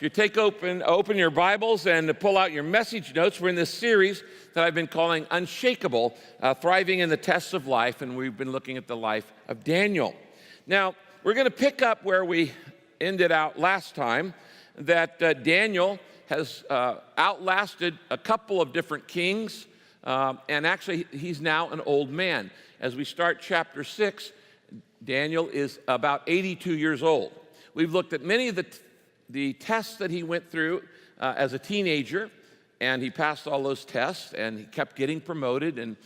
If you open your Bibles and pull out your message notes, we're in this series that I've been calling Unshakable, Thriving in the Tests of Life, and we've been looking at the life of Daniel. Now, we're going to pick up where we ended out last time, that Daniel has outlasted a couple of different kings, and actually he's now an old man. As we start chapter 6, Daniel is about 82 years old. We've looked at many of the tests that he went through as a teenager, and he passed all those tests, and he kept getting promoted. And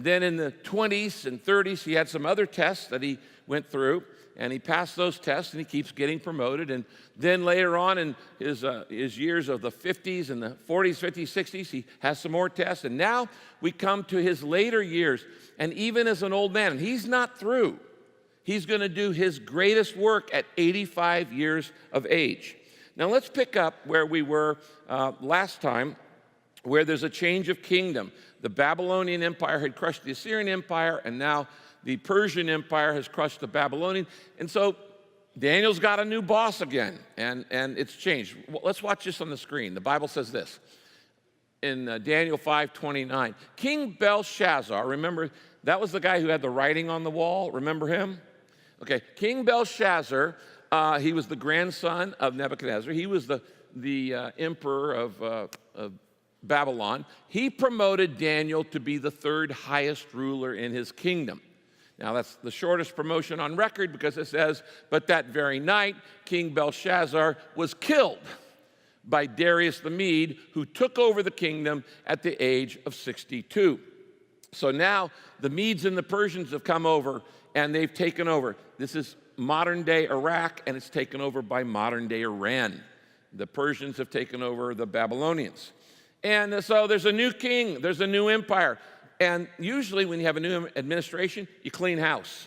then in the 20s and 30s, he had some other tests that he went through, and he passed those tests, and he keeps getting promoted. And then later on in his years of the 50s and the 40s, 50s, 60s, he has some more tests. And now we come to his later years, and even as an old man, and he's not through. He's going to do his greatest work at 85 years of age. Now let's pick up where we were last time, where there's a change of kingdom. The Babylonian Empire had crushed the Assyrian Empire, and now the Persian Empire has crushed the Babylonian. And so Daniel's got a new boss again, and it's changed. Well, let's watch this on the screen. The Bible says this in Daniel 5:29. King Belshazzar, remember, that was the guy who had the writing on the wall. Remember him? Okay, King Belshazzar, he was the grandson of Nebuchadnezzar. He was the emperor of Babylon. He promoted Daniel to be the third highest ruler in his kingdom. Now, that's the shortest promotion on record because it says, but that very night, King Belshazzar was killed by Darius the Mede, who took over the kingdom at the age of 62. So now the Medes and the Persians have come over, and they've taken over. This is modern-day Iraq, and it's taken over by modern-day Iran. The Persians have taken over the Babylonians. And so there's a new king, there's a new empire. And usually when you have a new administration, you clean house.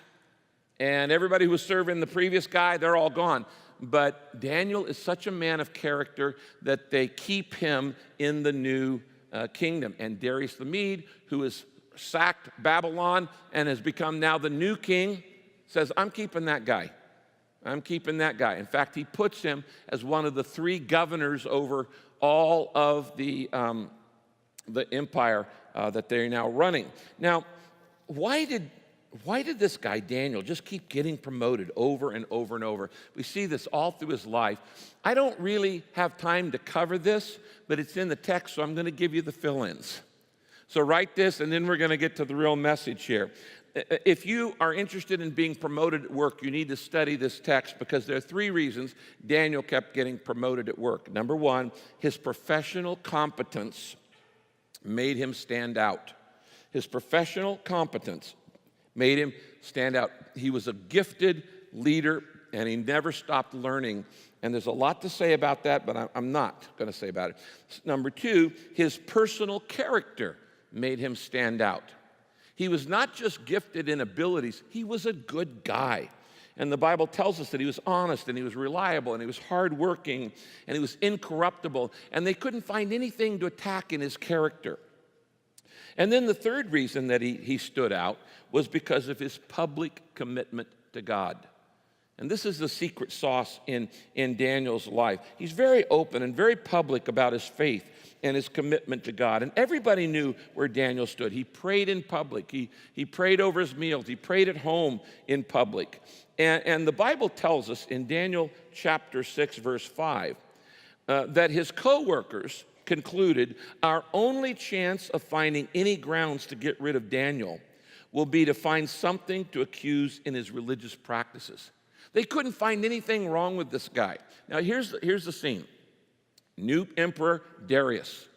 And everybody who was serving the previous guy, they're all gone. But Daniel is such a man of character that they keep him in the new kingdom. And Darius the Mede, who has sacked Babylon and has become now the new king, says, I'm keeping that guy. I'm keeping that guy. In fact, he puts him as one of the three governors over all of the empire that they're now running. Now, why did this guy, Daniel, just keep getting promoted over and over and over? We see this all through his life. I don't really have time to cover this, but it's in the text, so I'm going to give you the fill-ins. So write this, and then we're going to get to the real message here. If you are interested in being promoted at work, you need to study this text because there are three reasons Daniel kept getting promoted at work. Number one, his professional competence made him stand out. His professional competence made him stand out. He was a gifted leader, and he never stopped learning. And there's a lot to say about that, but I'm not going to say about it. Number two, his personal character made him stand out. He was not just gifted in abilities, he was a good guy. And the Bible tells us that he was honest, and he was reliable, and he was hardworking, and he was incorruptible, and they couldn't find anything to attack in his character. And then the third reason that he stood out was because of his public commitment to God. And this is the secret sauce in Daniel's life. He's very open and very public about his faith and his commitment to God. And everybody knew where Daniel stood. He prayed in public. He prayed over his meals. He prayed at home in public. And the Bible tells us in Daniel chapter 6, verse 5, that his co-workers concluded, our only chance of finding any grounds to get rid of Daniel will be to find something to accuse in his religious practices. They couldn't find anything wrong with this guy. Now, here's the scene. New emperor Darius.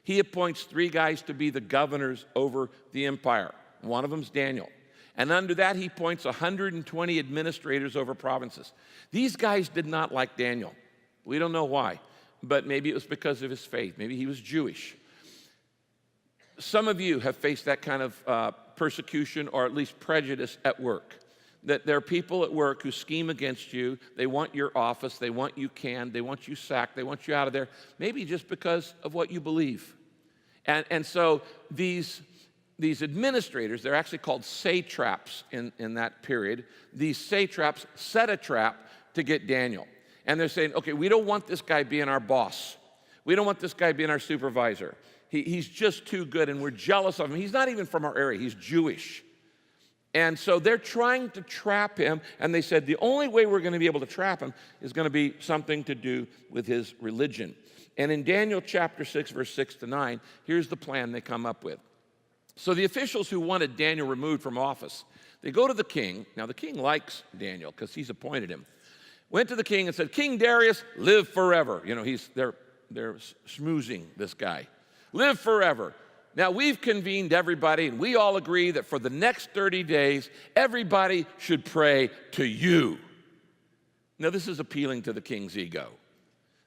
He appoints three guys to be the governors over the empire. One of them's Daniel. And under that, he appoints 120 administrators over provinces. These guys did not like Daniel. We don't know why, but maybe it was because of his faith. Maybe he was Jewish. Some of you have faced that kind of persecution or at least prejudice at work. That there are people at work who scheme against you. They want your office. They want you canned. They want you sacked. They want you out of there, maybe just because of what you believe. And so these administrators, they're actually called satraps in that period. These satraps set a trap to get Daniel. And they're saying, okay, we don't want this guy being our boss. We don't want this guy being our supervisor. He's just too good, and we're jealous of him. He's not even from our area. He's Jewish. And so they're trying to trap him, and they said the only way we're going to be able to trap him is going to be something to do with his religion. And in Daniel chapter 6, verse 6 to 9, here's the plan they come up with. So the officials who wanted Daniel removed from office, they go to the king. Now, the king likes Daniel because he's appointed him. Went to the king and said, King Darius, live forever. You know, they're schmoozing this guy. Live forever. Now, we've convened everybody, and we all agree that for the next 30 days, everybody should pray to you. Now, this is appealing to the king's ego.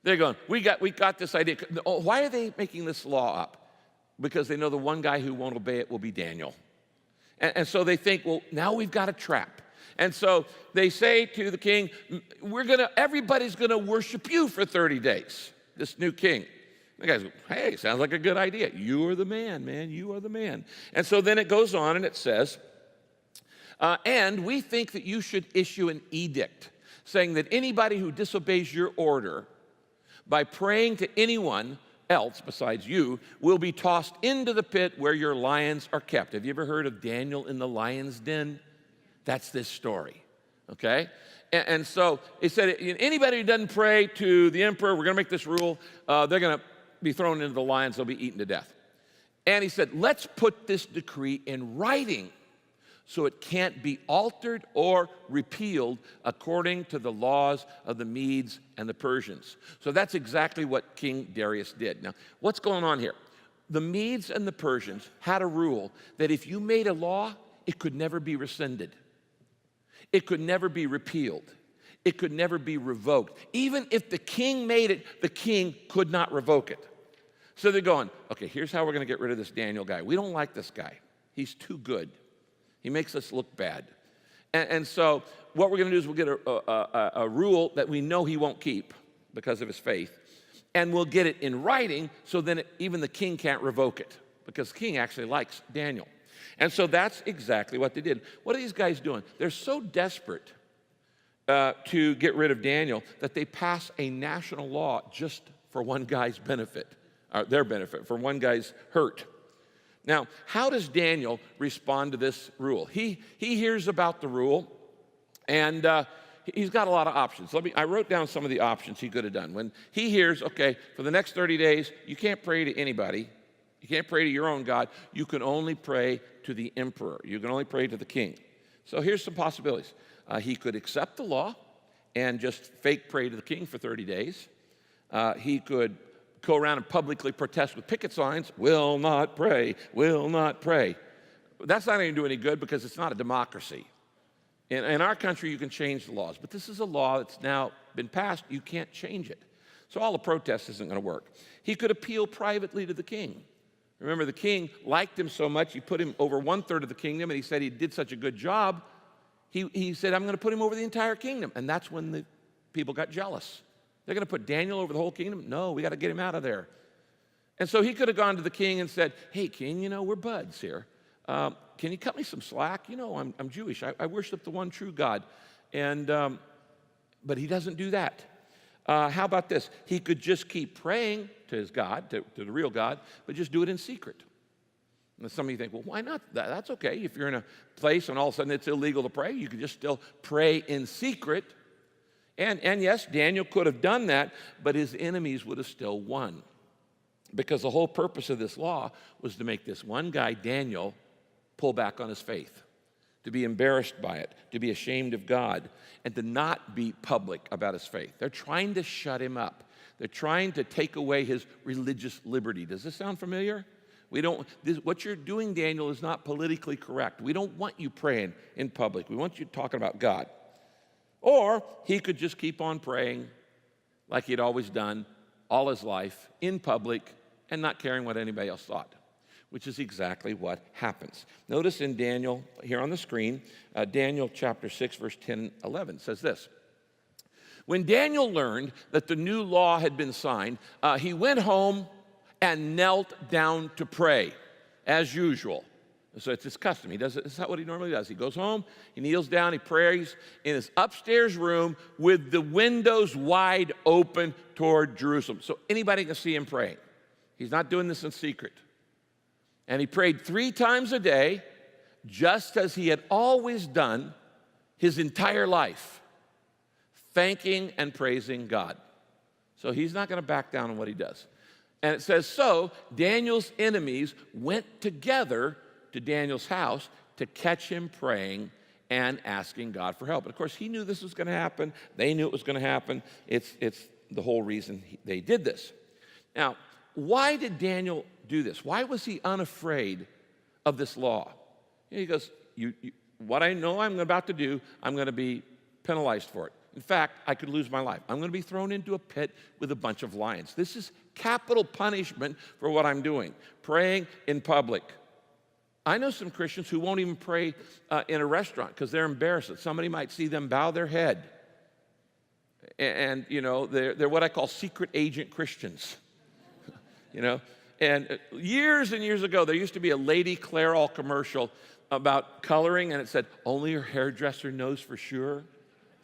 They're going, we got this idea. Why are they making this law up? Because they know the one guy who won't obey it will be Daniel. And so they think, well, now we've got a trap. And so they say to the king, everybody's gonna worship you for 30 days, this new king. The guy's, hey, sounds like a good idea. You are the man, you are the man. And so then it goes on and it says, and we think that you should issue an edict saying that anybody who disobeys your order by praying to anyone else besides you will be tossed into the pit where your lions are kept. Have you ever heard of Daniel in the lion's den? That's this story, okay? And so it said, anybody who doesn't pray to the emperor, we're gonna make this rule, they're gonna be thrown into the lions, they'll be eaten to death. And he said, let's put this decree in writing so it can't be altered or repealed according to the laws of the Medes and the Persians. So that's exactly what King Darius did. Now, what's going on here? The Medes and the Persians had a rule that if you made a law, it could never be rescinded. It could never be repealed. It could never be revoked. Even if the king made it, the king could not revoke it. So they're going, okay, here's how we're going to get rid of this Daniel guy. We don't like this guy. He's too good. He makes us look bad. And so what we're going to do is we'll get a rule that we know he won't keep because of his faith. And we'll get it in writing so then even the king can't revoke it because the king actually likes Daniel. And so that's exactly what they did. What are these guys doing? They're so desperate to get rid of Daniel that they pass a national law just for one guy's benefit, their benefit, for one guy's hurt. Now, how does Daniel respond to this rule? He hears about the rule, and he's got a lot of options. I wrote down some of the options he could have done. When he hears, okay, for the next 30 days, you can't pray to anybody. You can't pray to your own God. You can only pray to the emperor. You can only pray to the king. So here's some possibilities. He could accept the law and just fake pray to the king for 30 days. He could go around and publicly protest with picket signs, will not pray, will not pray. That's not going to do any good because it's not a democracy. In our country, you can change the laws, but this is a law that's now been passed. You can't change it. So all the protest isn't going to work. He could appeal privately to the king. Remember, the king liked him so much, he put him over 1/3 of the kingdom, and he said he did such a good job, he said, I'm going to put him over the entire kingdom. And that's when the people got jealous. They're going to put Daniel over the whole kingdom? No, we got to get him out of there. And so he could have gone to the king and said, hey, king, we're buds here. Can you cut me some slack? I'm Jewish. I worship the one true God. But he doesn't do that. How about this? He could just keep praying to his God, to the real God, but just do it in secret. And some of you think, well, why not? That's okay. If you're in a place and all of a sudden it's illegal to pray, you can just still pray in secret. And yes, Daniel could have done that, but his enemies would have still won. Because the whole purpose of this law was to make this one guy, Daniel, pull back on his faith, to be embarrassed by it, to be ashamed of God, and to not be public about his faith. They're trying to shut him up. They're trying to take away his religious liberty. Does this sound familiar? What you're doing, Daniel, is not politically correct. We don't want you praying in public. We want you talking about God. Or he could just keep on praying like he'd always done all his life in public and not caring what anybody else thought, which is exactly what happens. Notice in Daniel, here on the screen, Daniel chapter 6, verse 10 and 11 says this. When Daniel learned that the new law had been signed, he went home and knelt down to pray, as usual. So it's his custom. He does it. It's not what he normally does. He goes home, he kneels down, he prays in his upstairs room with the windows wide open toward Jerusalem. So anybody can see him praying. He's not doing this in secret. And he prayed 3 times a day, just as he had always done his entire life, thanking and praising God. So he's not going to back down on what he does. And it says, so Daniel's enemies went together to Daniel's house to catch him praying and asking God for help. And of course, he knew this was going to happen. They knew it was going to happen. It's the whole reason they did this. Now, why did Daniel do this? Why was he unafraid of this law? He goes, what I know I'm about to do, I'm going to be penalized for it. In fact, I could lose my life. I'm going to be thrown into a pit with a bunch of lions. This is capital punishment for what I'm doing, praying in public. I know some Christians who won't even pray in a restaurant because they're embarrassed that somebody might see them bow their head. And you know, they're what I call secret agent Christians. You know, and years and years ago, there used to be a Lady Clairol commercial about coloring, and it said, only your hairdresser knows for sure.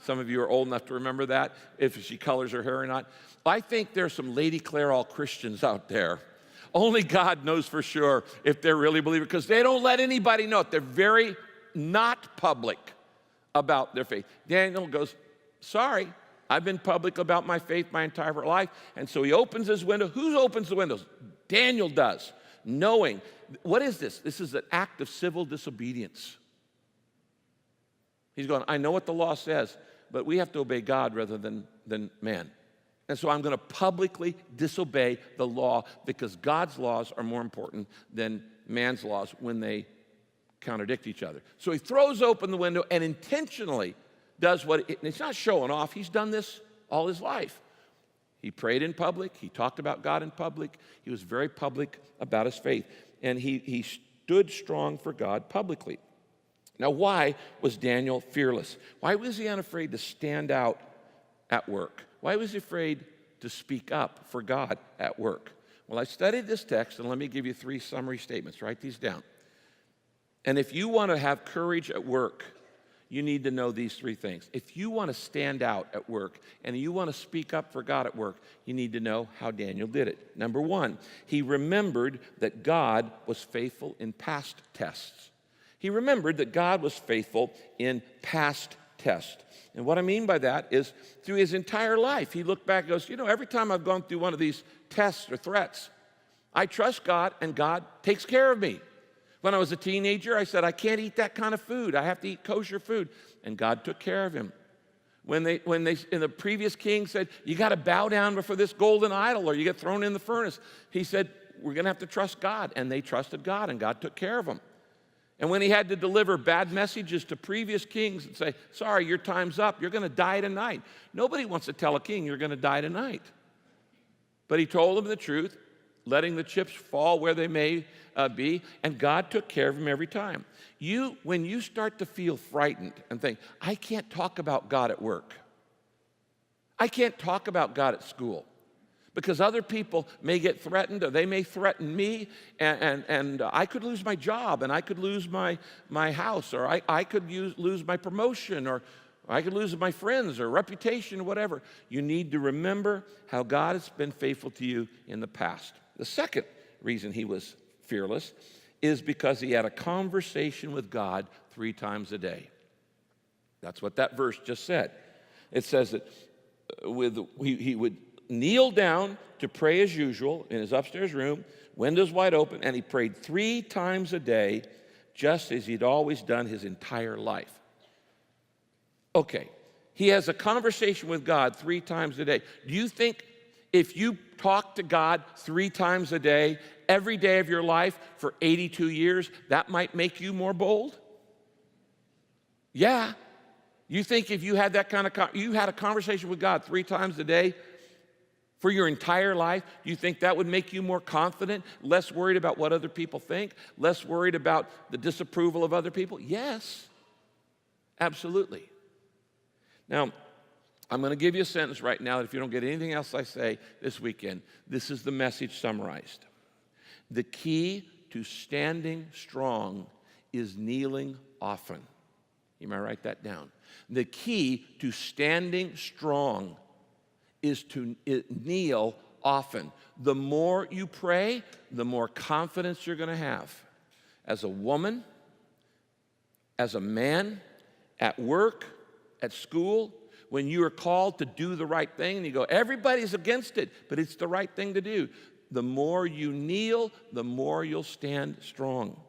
Some of you are old enough to remember that, if she colors her hair or not. I think there's some Lady Clairol Christians out there. Only God knows for sure if they're really believers, because they don't let anybody know it. They're very not public about their faith. Daniel goes, sorry, I've been public about my faith my entire life. And so he opens his window. Who opens the windows? Daniel does, knowing. What is this? This is an act of civil disobedience. He's going, I know what the law says, but we have to obey God rather than man. And so I'm going to publicly disobey the law because God's laws are more important than man's laws when they contradict each other. So he throws open the window and intentionally does it's not showing off. He's done this all his life. He prayed in public. He talked about God in public. He was very public about his faith. And he stood strong for God publicly. Now, why was Daniel fearless? Why was he unafraid to stand out at work? Why was he afraid to speak up for God at work? Well, I studied this text, and let me give you 3 summary statements. Write these down. And if you want to have courage at work, you need to know these 3 things. If you want to stand out at work and you want to speak up for God at work, you need to know how Daniel did it. Number 1, he remembered that God was faithful in past tests. He remembered that God was faithful in past tests. And what I mean by that is through his entire life, he looked back and goes, you know, every time I've gone through one of these tests or threats, I trust God and God takes care of me. When I was a teenager, I said, I can't eat that kind of food. I have to eat kosher food. And God took care of him. When they in the previous king said, you got to bow down before this golden idol or you get thrown in the furnace, he said, we're going to have to trust God. And they trusted God and God took care of them. And when he had to deliver bad messages to previous kings and say, sorry, your time's up, you're going to die tonight. Nobody wants to tell a king you're going to die tonight. But he told them the truth, letting the chips fall where they may be, and God took care of him every time. When you start to feel frightened and think, I can't talk about God at work. I can't talk about God at school. Because other people may get threatened, or they may threaten me, and I could lose my job, and I could lose my house, or I could lose my promotion, or I could lose my friends, or reputation, or whatever. You need to remember how God has been faithful to you in the past. The second reason he was fearless is because he had a conversation with God 3 times a day. That's what that verse just said. It says that he would kneel down to pray as usual in his upstairs room, windows wide open, and he prayed 3 times a day, just as he'd always done his entire life. Okay, he has a conversation with God 3 times a day. Do you think if you talk to God 3 times a day, every day of your life for 82 years, that might make you more bold? Yeah. You think if you had that kind of, you had a conversation with God 3 times a day, for your entire life, do you think that would make you more confident, less worried about what other people think, less worried about the disapproval of other people? Yes, absolutely. Now, I'm going to give you a sentence right now that if you don't get anything else I say this weekend, this is the message summarized. The key to standing strong is kneeling often. You might write that down. The key to standing strong is to kneel often. The more you pray, the more confidence you're going to have. As a woman, as a man, at work, at school, when you are called to do the right thing, and you go, everybody's against it, but it's the right thing to do. The more you kneel, the more you'll stand strong.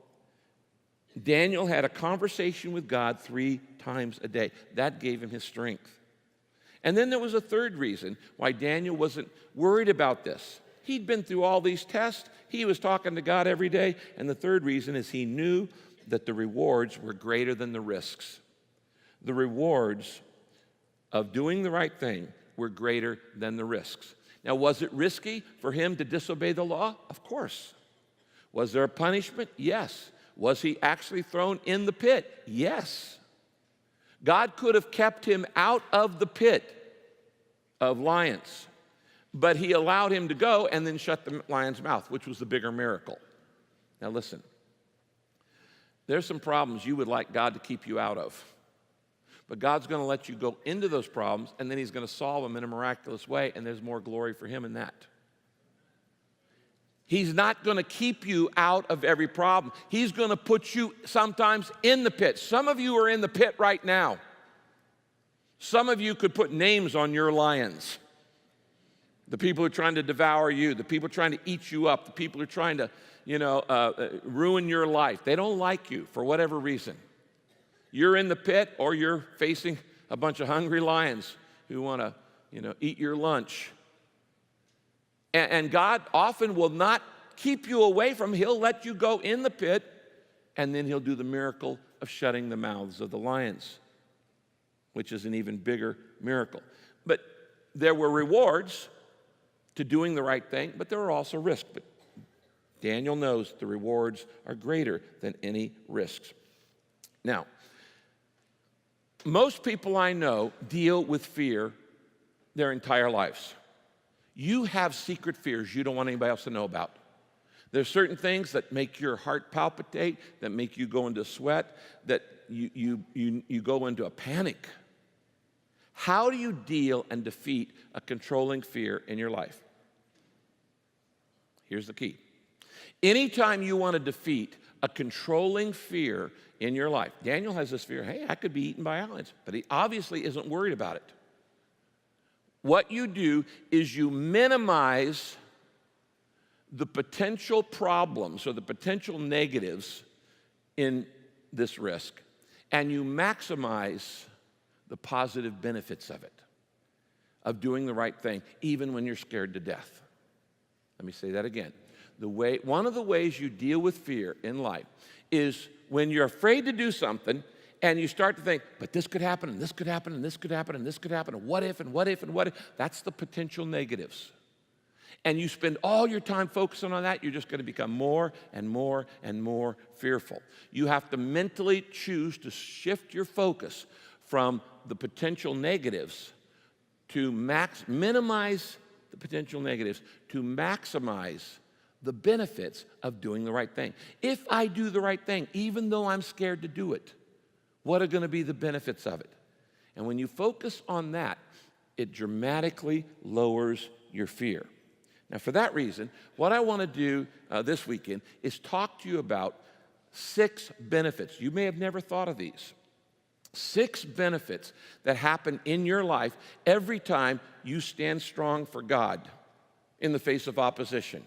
Daniel had a conversation with God 3 times a day. That gave him his strength. And then there was a third reason why Daniel wasn't worried about this. He'd been through all these tests. He was talking to God every day. And the third reason is he knew that the rewards were greater than the risks. The rewards of doing the right thing were greater than the risks. Now, was it risky for him to disobey the law? Of course. Was there a punishment? Yes. Was he actually thrown in the pit? Yes. God could have kept him out of the pit of lions, but he allowed him to go and then shut the lion's mouth, which was the bigger miracle. Now listen, there's some problems you would like God to keep you out of, but God's going to let you go into those problems, and then he's going to solve them in a miraculous way, and there's more glory for him in that. He's not going to keep you out of every problem. He's going to put you sometimes in the pit. Some of you are in the pit right now. Some of you could put names on your lions. The people who are trying to devour you, the people trying to eat you up, the people who are trying to, ruin your life. They don't like you for whatever reason. You're in the pit, or you're facing a bunch of hungry lions who want to, eat your lunch. And God often will not keep you away from him. He'll let you go in the pit, and then he'll do the miracle of shutting the mouths of the lions, which is an even bigger miracle. But there were rewards to doing the right thing, but there were also risks. But Daniel knows the rewards are greater than any risks. Now, most people I know deal with fear their entire lives. You have secret fears you don't want anybody else to know about. There's certain things that make your heart palpitate, that make you go into sweat, that you go into a panic. How do you deal and defeat a controlling fear in your life? Here's the key. Anytime you want to defeat a controlling fear in your life, Daniel has this fear, hey, I could be eaten by lions, but he obviously isn't worried about it. What you do is you minimize the potential problems or the potential negatives in this risk, and you maximize the positive benefits of it, of doing the right thing, even when you're scared to death. Let me say that again. One of the ways you deal with fear in life is when you're afraid to do something, and you start to think, but this could happen, and this could happen, and this could happen, and this could happen, and what if, and what if, and what if. That's the potential negatives. And you spend all your time focusing on that, you're just going to become more and more and more fearful. You have to mentally choose to shift your focus from the potential negatives to minimize the potential negatives, to maximize the benefits of doing the right thing. If I do the right thing, even though I'm scared to do it, what are going to be the benefits of it? And when you focus on that, it dramatically lowers your fear. Now, for that reason, what I want to do this weekend is talk to you about 6 benefits. You may have never thought of these. 6 benefits that happen in your life every time you stand strong for God in the face of opposition,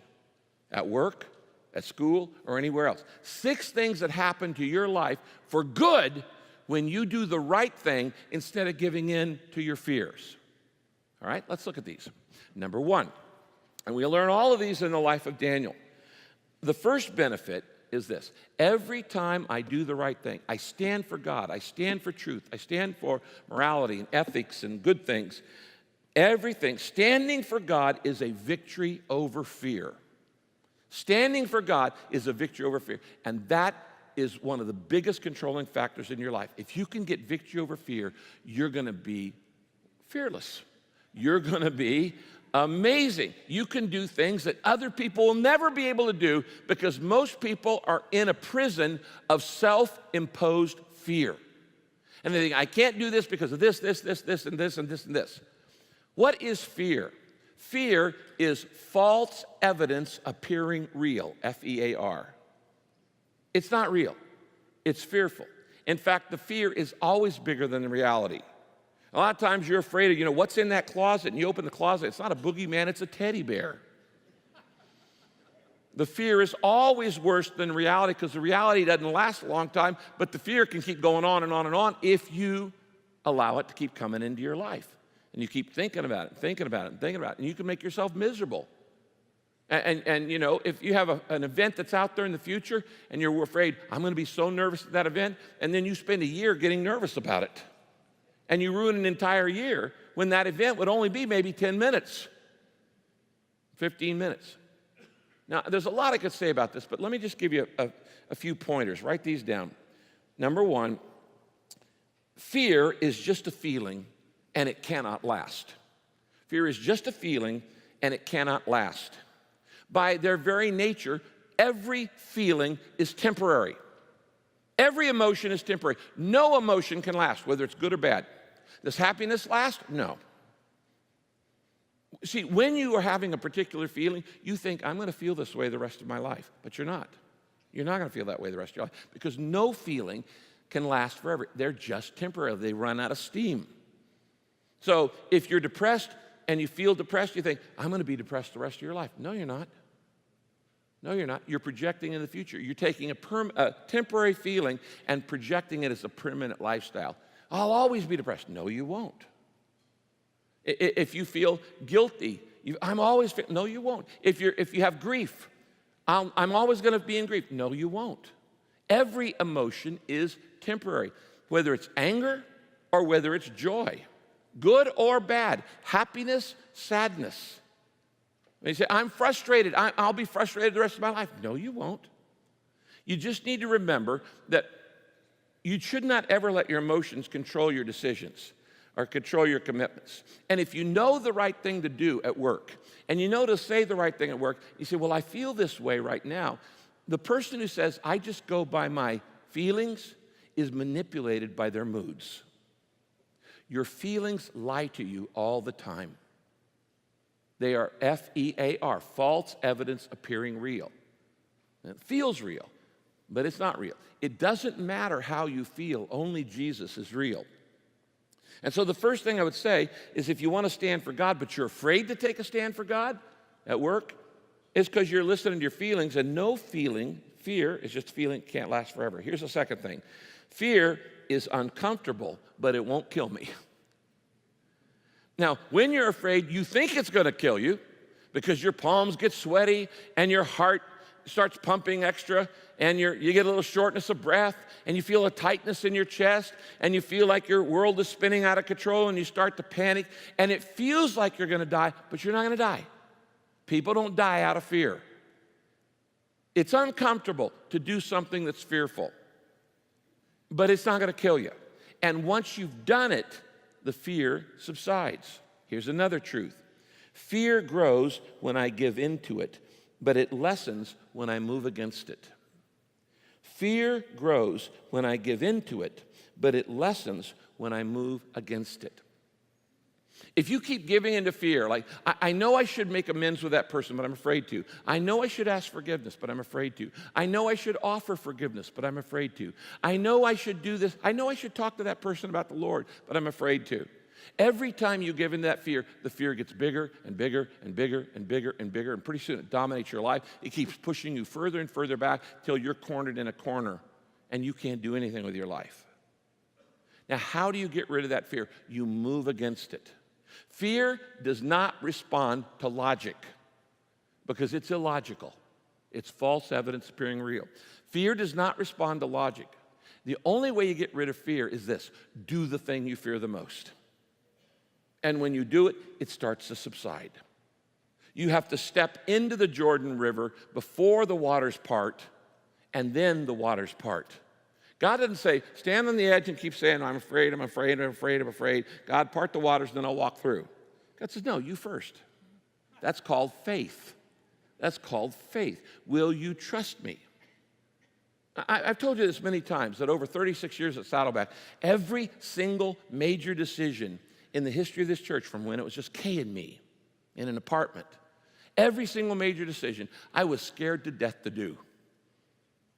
at work, at school, or anywhere else. 6 things that happen to your life for good when you do the right thing instead of giving in to your fears. All right, let's look at these. Number 1, and we'll learn all of these in the life of Daniel. The first benefit is this. Every time I do the right thing, I stand for God, I stand for truth, I stand for morality and ethics and good things. Everything, standing for God is a victory over fear. Standing for God is a victory over fear, and that is one of the biggest controlling factors in your life. If you can get victory over fear, you're going to be fearless. You're going to be Amazing. You can do things that other people will never be able to do because most people are in a prison of self-imposed fear. And they think, I can't do this because of this, and this, and this, and this. What is fear? Fear is false evidence appearing real, F-E-A-R. It's not real. It's fearful. In fact, the fear is always bigger than the reality. A lot of times you're afraid of, what's in that closet, and you open the closet, it's not a boogeyman, it's a teddy bear. The fear is always worse than reality because the reality doesn't last a long time, but the fear can keep going on and on and on if you allow it to keep coming into your life. And you keep thinking about it, thinking about it, and thinking about it, and you can make yourself miserable. And if you have an event that's out there in the future and you're afraid, I'm going to be so nervous at that event, and then you spend a year getting nervous about it. And you ruin an entire year when that event would only be maybe 10 minutes, 15 minutes. Now, there's a lot I could say about this, but let me just give you a few pointers. Write these down. Number one, fear is just a feeling, and it cannot last. Fear is just a feeling, and it cannot last. By their very nature, every feeling is temporary. Every emotion is temporary. No emotion can last, whether it's good or bad. Does happiness last? No. See, when you are having a particular feeling, you think, I'm going to feel this way the rest of my life. But you're not. You're not going to feel that way the rest of your life because no feeling can last forever. They're just temporary. They run out of steam. So if you're depressed and you feel depressed, you think, I'm going to be depressed the rest of your life. No, you're not. No, you're not. You're projecting in the future. You're taking a temporary feeling and projecting it as a permanent lifestyle. I'll always be depressed. No, you won't. If you feel guilty, I'm always, no, you won't. If you have grief, I'm always going to be in grief. No, you won't. Every emotion is temporary, whether it's anger or whether it's joy, good or bad, happiness, sadness. And you say, I'm frustrated. I'll be frustrated the rest of my life. No, you won't. You just need to remember that you should not ever let your emotions control your decisions or control your commitments. And if you know the right thing to do at work, and you know to say the right thing at work, you say, well, I feel this way right now. The person who says, I just go by my feelings is manipulated by their moods. Your feelings lie to you all the time. They are F-E-A-R, false evidence appearing real. And it feels real, but it's not real. It doesn't matter how you feel, only Jesus is real. And so the first thing I would say is if you want to stand for God, but you're afraid to take a stand for God at work, it's because you're listening to your feelings, and no feeling, fear is just a feeling, can't last forever. Here's the second thing. Fear is uncomfortable, but it won't kill me. Now, when you're afraid, you think it's going to kill you because your palms get sweaty and your heart starts pumping extra and you get a little shortness of breath and you feel a tightness in your chest and you feel like your world is spinning out of control and you start to panic and it feels like you're going to die, but you're not going to die. People don't die out of fear. It's uncomfortable to do something that's fearful, but it's not going to kill you. And once you've done it, the fear subsides. Here's another truth. Fear grows when I give in to it, but it lessens when I move against it. Fear grows when I give in to it, but it lessens when I move against it. If you keep giving into fear, like, I know I should make amends with that person, but I'm afraid to. I know I should ask forgiveness, but I'm afraid to. I know I should offer forgiveness, but I'm afraid to. I know I should do this. I know I should talk to that person about the Lord, but I'm afraid to. Every time you give in that fear, the fear gets bigger and bigger and bigger and bigger and bigger, and pretty soon it dominates your life. It keeps pushing you further and further back till you're cornered in a corner and you can't do anything with your life. Now, how do you get rid of that fear? You move against it. Fear does not respond to logic because it's illogical. It's false evidence appearing real. Fear does not respond to logic. The only way you get rid of fear is this: do the thing you fear the most. And when you do it, it starts to subside. You have to step into the Jordan River before the waters part, and then the waters part. God doesn't say, stand on the edge and keep saying, I'm afraid, I'm afraid, I'm afraid, I'm afraid. God, part the waters, then I'll walk through. God says, no, you first. That's called faith. That's called faith. Will you trust me? I've told you this many times, that over 36 years at Saddleback, every single major decision in the history of this church, from when it was just Kay and me in an apartment, every single major decision, I was scared to death to do.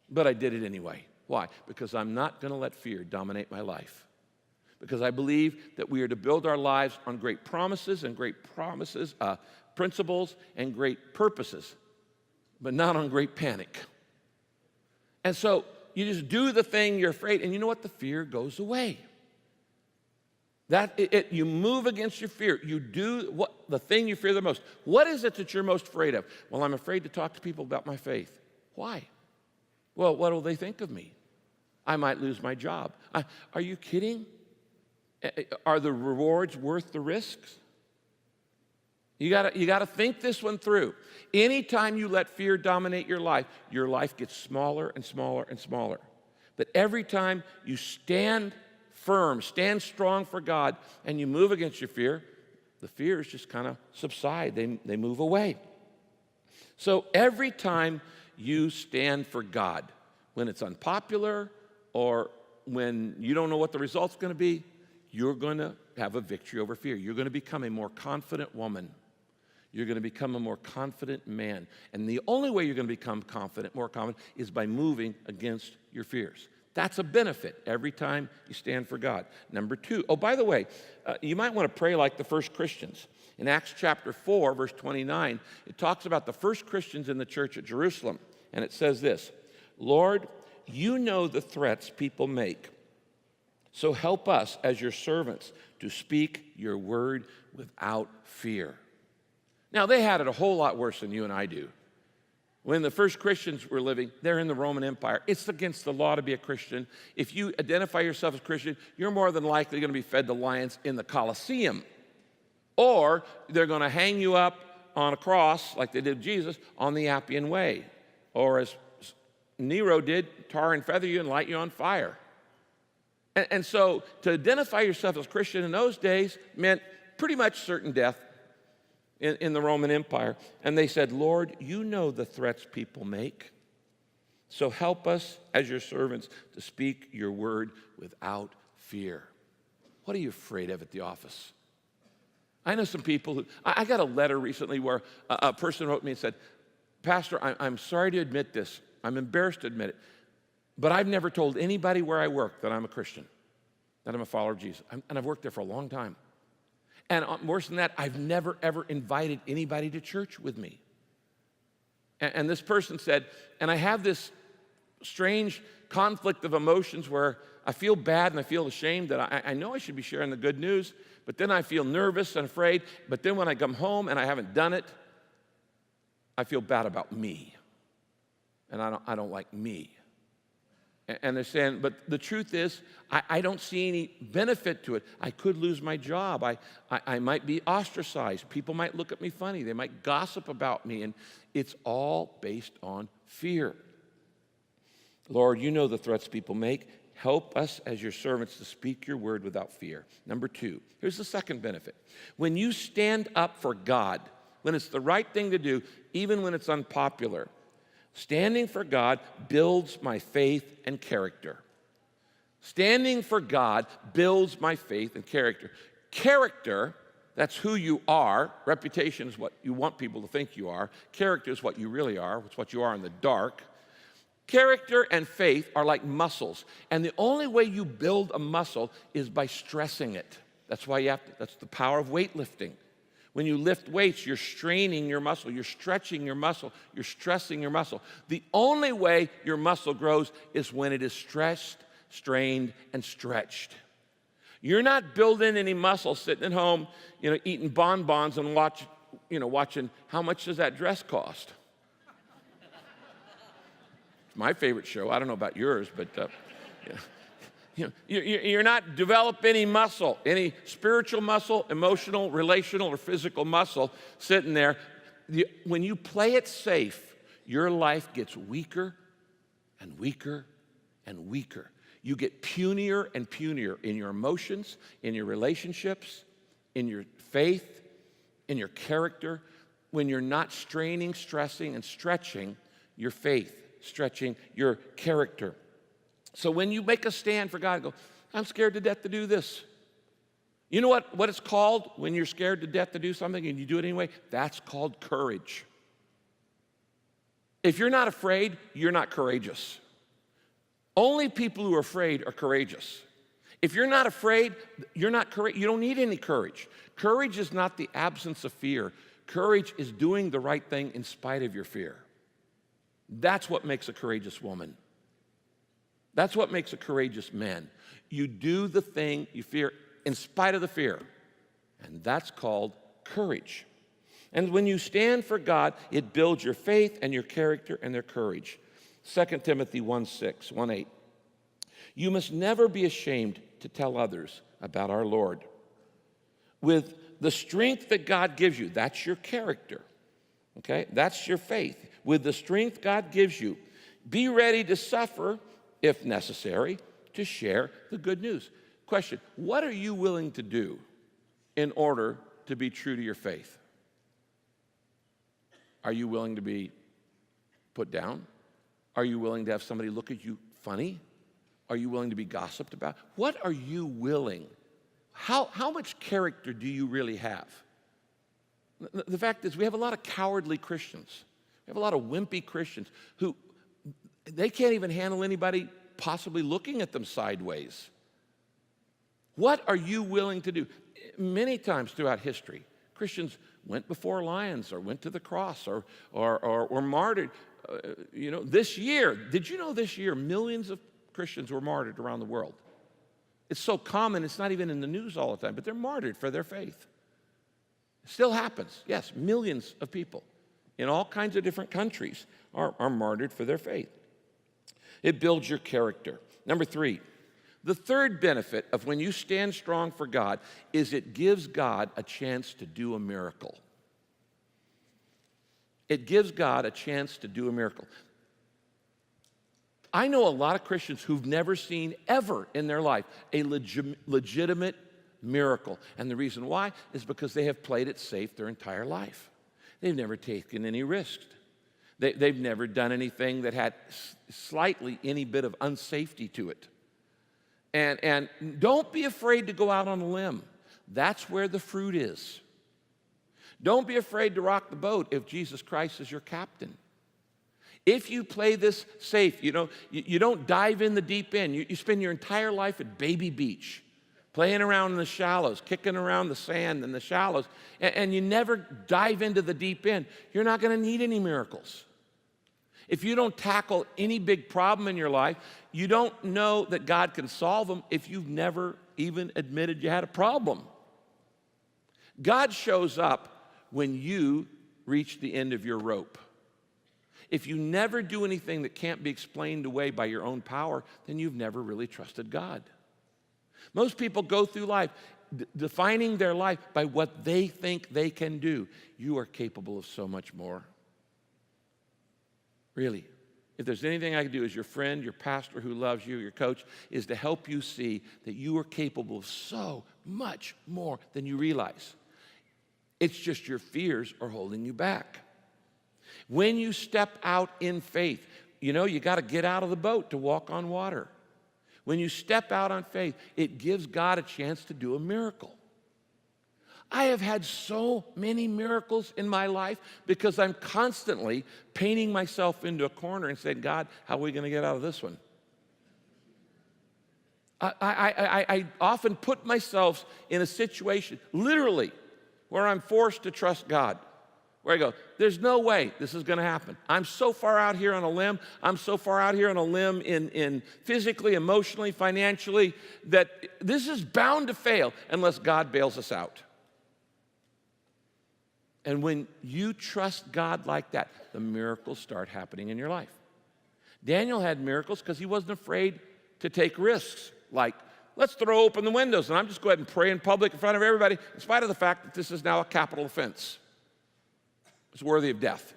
But I did it anyway. Why? Because I'm not going to let fear dominate my life. Because I believe that we are to build our lives on great promises, principles, and great purposes, but not on great panic. And so you just do the thing you're afraid, and you know what? The fear goes away. You move against your fear. You do the thing you fear the most. What is it that you're most afraid of? Well, I'm afraid to talk to people about my faith. Why? Well, what will they think of me? I might lose my job. Are you kidding? Are the rewards worth the risks? You gotta think this one through. Anytime you let fear dominate your life gets smaller and smaller and smaller. But every time you stand firm, stand strong for God, and you move against your fear, the fears just kind of subside. They move away. So every time you stand for God, when it's unpopular or when you don't know what the result's going to be, you're going to have a victory over fear. You're going to become a more confident woman. You're going to become a more confident man. And the only way you're going to become more confident, is by moving against your fears. That's a benefit every time you stand for God. Number 2, by the way, you might want to pray like the first Christians. In Acts chapter 4, verse 29, it talks about the first Christians in the church at Jerusalem. And it says this, Lord, you know the threats people make. So help us as your servants to speak your word without fear. Now, they had it a whole lot worse than you and I do. When the first Christians were living, they're in the Roman Empire. It's against the law to be a Christian. If you identify yourself as Christian, you're more than likely going to be fed to lions in the Colosseum. Or they're going to hang you up on a cross, like they did Jesus, on the Appian Way. Or as Nero did, tar and feather you and light you on fire. And so to identify yourself as Christian in those days meant pretty much certain death in the Roman Empire. And they said, Lord, you know the threats people make. So help us as your servants to speak your word without fear. What are you afraid of at the office? I know some people who, I got a letter recently where a person wrote me and said, Pastor, I'm sorry to admit this. I'm embarrassed to admit it. But I've never told anybody where I work that I'm a Christian, that I'm a follower of Jesus. And I've worked there for a long time. And worse than that, I've never, ever invited anybody to church with me. And this person said, and I have this strange conflict of emotions where I feel bad and I feel ashamed that I know I should be sharing the good news, but then I feel nervous and afraid. But then when I come home and I haven't done it, I feel bad about me. And I don't like me. And they're saying, but the truth is, I don't see any benefit to it. I could lose my job. I might be ostracized. People might look at me funny. They might gossip about me. And it's all based on fear. Lord, you know the threats people make. Help us as your servants to speak your word without fear. Number 2, here's the second benefit. When you stand up for God, when it's the right thing to do, even when it's unpopular, standing for God builds my faith and character. Standing for God builds my faith and character. Character, that's who you are. Reputation is what you want people to think you are. Character is what you really are. It's what you are in the dark. Character and faith are like muscles. And the only way you build a muscle is by stressing it. That's why that's the power of weightlifting. When you lift weights, you're straining your muscle, you're stretching your muscle, you're stressing your muscle. The only way your muscle grows is when it is stressed, strained, and stretched. You're not building any muscle sitting at home, eating bonbons and watching how much does that dress cost. It's my favorite show. I don't know about yours, but you're not developing any muscle, any spiritual muscle, emotional, relational, or physical muscle sitting there. When you play it safe, your life gets weaker and weaker and weaker. You get punier and punier in your emotions, in your relationships, in your faith, in your character. when you're not straining, stressing, and stretching your faith, stretching your character. So when you make a stand for God, go, I'm scared to death to do this. You know what it's called when you're scared to death to do something and you do it anyway? That's called courage. If you're not afraid, you're not courageous. Only people who are afraid are courageous. If you're not afraid, you're not courageous. You don't need any courage. Courage is not the absence of fear. Courage is doing the right thing in spite of your fear. That's what makes a courageous woman. That's what makes a courageous man. You do the thing you fear in spite of the fear. And that's called courage. And when you stand for God, it builds your faith and your character and their courage. 2 Timothy 1:8. You must never be ashamed to tell others about our Lord. With the strength that God gives you, that's your character, okay? That's your faith. With the strength God gives you, be ready to suffer, if necessary, to share the good news. Question, what are you willing to do in order to be true to your faith? Are you willing to be put down? Are you willing to have somebody look at you funny? Are you willing to be gossiped about? What are you willing? How much character do you really have? The fact is, we have a lot of cowardly Christians. We have a lot of wimpy Christians who, they can't even handle anybody possibly looking at them sideways. What are you willing to do? Many times throughout history, Christians went before lions or went to the cross or were martyred. This year, did you know this year millions of Christians were martyred around the world? It's so common, it's not even in the news all the time, but they're martyred for their faith. It still happens. Yes, millions of people in all kinds of different countries are martyred for their faith. It builds your character. Number 3, the third benefit of when you stand strong for God is it gives God a chance to do a miracle. It gives God a chance to do a miracle. I know a lot of Christians who've never seen ever in their life a legitimate miracle. And the reason why is because they have played it safe their entire life. They've never taken any risks. They've never done anything that had slightly any bit of unsafety to it. And don't be afraid to go out on a limb. That's where the fruit is. Don't be afraid to rock the boat if Jesus Christ is your captain. If you play this safe, you don't dive in the deep end. You spend your entire life at Baby Beach, playing around in the shallows, kicking around the sand in the shallows, and you never dive into the deep end. You're not going to need any miracles. If you don't tackle any big problem in your life, you don't know that God can solve them if you've never even admitted you had a problem. God shows up when you reach the end of your rope. If you never do anything that can't be explained away by your own power, then you've never really trusted God. Most people go through life defining their life by what they think they can do. You are capable of so much more. Really. If there's anything I can do as your friend, your pastor who loves you, your coach, is to help you see that you are capable of so much more than you realize. It's just your fears are holding you back. When you step out in faith, you got to get out of the boat to walk on water. When you step out on faith, it gives God a chance to do a miracle. I have had so many miracles in my life because I'm constantly painting myself into a corner and saying, God, how are we going to get out of this one? I often put myself in a situation, literally, where I'm forced to trust God. Where I go, there's no way this is going to happen. I'm so far out here on a limb. I'm so far out here on a limb in physically, emotionally, financially, that this is bound to fail unless God bails us out. And when you trust God like that, the miracles start happening in your life. Daniel had miracles because he wasn't afraid to take risks, like, let's throw open the windows and I'm just go ahead and pray in public in front of everybody, in spite of the fact that this is now a capital offense. It's worthy of death,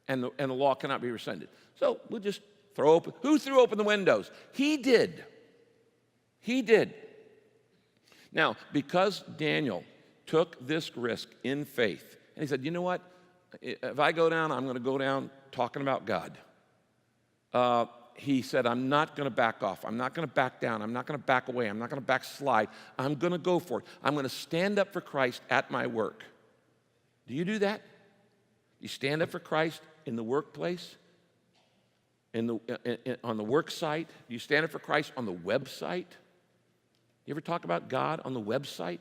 and the law cannot be rescinded. So we'll just throw open. Who threw open the windows? He did. He did. Now, because Daniel took this risk in faith, and he said, you know what? If I go down, I'm going to go down talking about God. He said, I'm not going to back off. I'm not going to back down. I'm not going to back away. I'm not going to backslide. I'm going to go for it. I'm going to stand up for Christ at my work. Do you do that? You stand up for Christ in the workplace, on the work site? Do you stand up for Christ on the website? You ever talk about God on the website?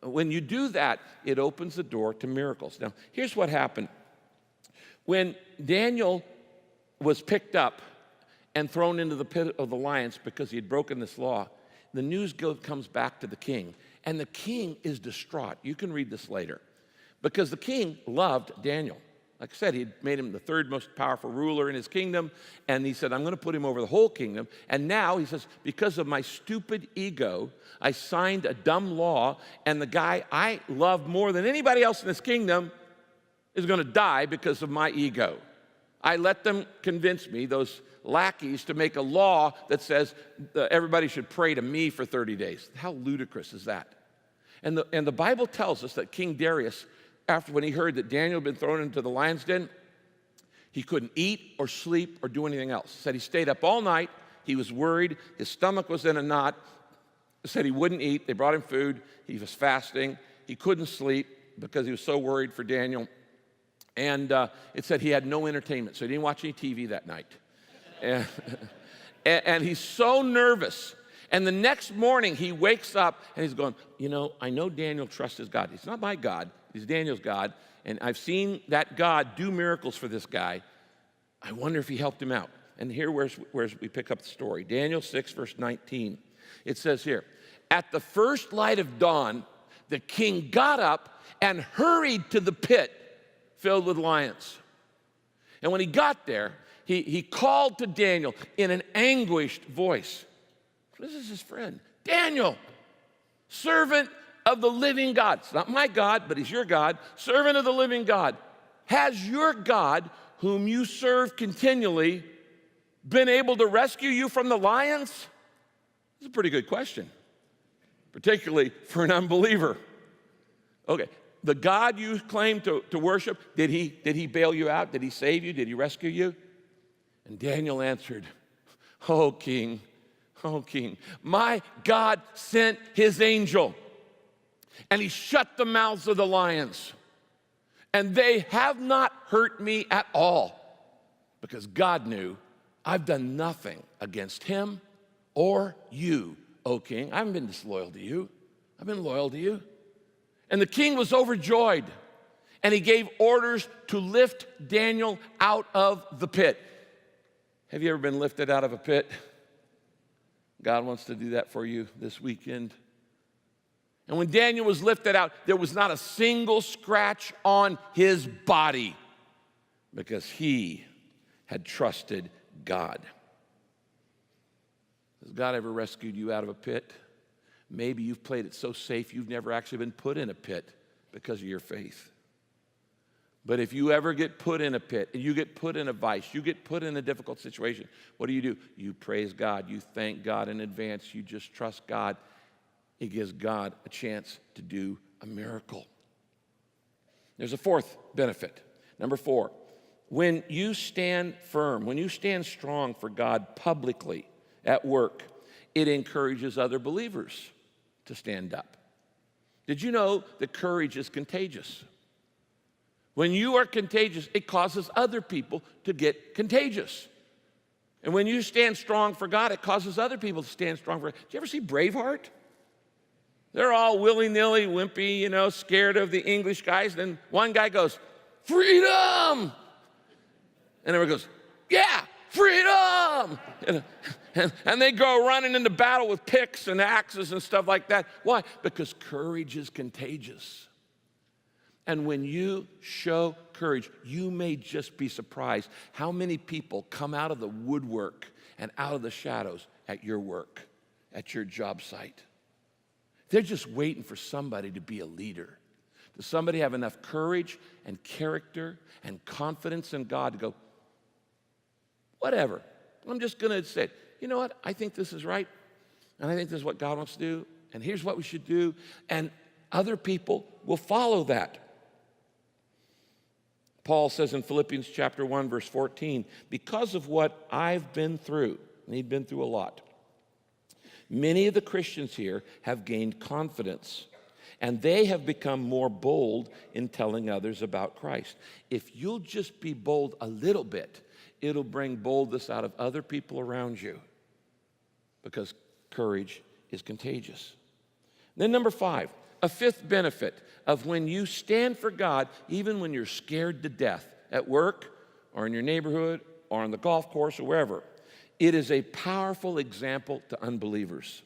When you do that, it opens the door to miracles. Now, here's what happened. When Daniel was picked up and thrown into the pit of the lions because he had broken this law, the news comes back to the king, and the king is distraught. You can read this later. Because the king loved Daniel. Like I said, he'd made him the third most powerful ruler in his kingdom, and he said, I'm going to put him over the whole kingdom. And now, he says, because of my stupid ego, I signed a dumb law, and the guy I love more than anybody else in this kingdom is going to die because of my ego. I let them convince me, those lackeys, to make a law that says everybody should pray to me for 30 days. How ludicrous is that? And the Bible tells us that King Darius, when he heard that Daniel had been thrown into the lion's den, he couldn't eat or sleep or do anything else. He said he stayed up all night. He was worried. His stomach was in a knot. He said he wouldn't eat. They brought him food. He was fasting. He couldn't sleep because he was so worried for Daniel. And it said he had no entertainment, so he didn't watch any TV that night. And he's so nervous. And the next morning, he wakes up and he's going, I know Daniel trusts his God. He's not my God. He's Daniel's God. And I've seen that God do miracles for this guy. I wonder if he helped him out. And here where's we pick up the story. Daniel 6, verse 19. It says here, at the first light of dawn, the king got up and hurried to the pit filled with lions. And when he got there, he called to Daniel in an anguished voice. This is his friend. Daniel, servant of the living God. It's not my God, but he's your God. Servant of the living God. Has your God, whom you serve continually, been able to rescue you from the lions? It's a pretty good question, particularly for an unbeliever. Okay, the God you claim to worship, did he bail you out? Did he save you? Did he rescue you? And Daniel answered, oh, king, my God sent his angel, and he shut the mouths of the lions, and they have not hurt me at all, because God knew I've done nothing against him or you, O king. I haven't been disloyal to you. I've been loyal to you. And the king was overjoyed, and he gave orders to lift Daniel out of the pit. Have you ever been lifted out of a pit? God wants to do that for you this weekend. And when Daniel was lifted out, there was not a single scratch on his body because he had trusted God. Has God ever rescued you out of a pit? Maybe you've played it so safe you've never actually been put in a pit because of your faith. But if you ever get put in a pit, and you get put in a vice, you get put in a difficult situation, what do? You praise God. You thank God in advance. You just trust God. It gives God a chance to do a miracle. There's a fourth benefit. Number 4, when you stand firm, when you stand strong for God publicly at work, it encourages other believers to stand up. Did you know that courage is contagious? When you are contagious, it causes other people to get contagious. And when you stand strong for God, it causes other people to stand strong for God. Did you ever see Braveheart? They're all willy-nilly, wimpy, scared of the English guys. Then one guy goes, freedom! And everyone goes, yeah, freedom! And they go running into battle with picks and axes and stuff like that. Why? Because courage is contagious. And when you show courage, you may just be surprised how many people come out of the woodwork and out of the shadows at your work, at your job site. They're just waiting for somebody to be a leader. Does somebody have enough courage and character and confidence in God to go, whatever, I'm just going to say, you know what, I think this is right, and I think this is what God wants to do, and here's what we should do, and other people will follow that. Paul says in Philippians chapter 1, verse 14, because of what I've been through, and he'd been through a lot, many of the Christians here have gained confidence, and they have become more bold in telling others about Christ. If you'll just be bold a little bit, it'll bring boldness out of other people around you, because courage is contagious. Then number 5, a fifth benefit of when you stand for God, even when you're scared to death at work or in your neighborhood or on the golf course or wherever. It is a powerful example to unbelievers.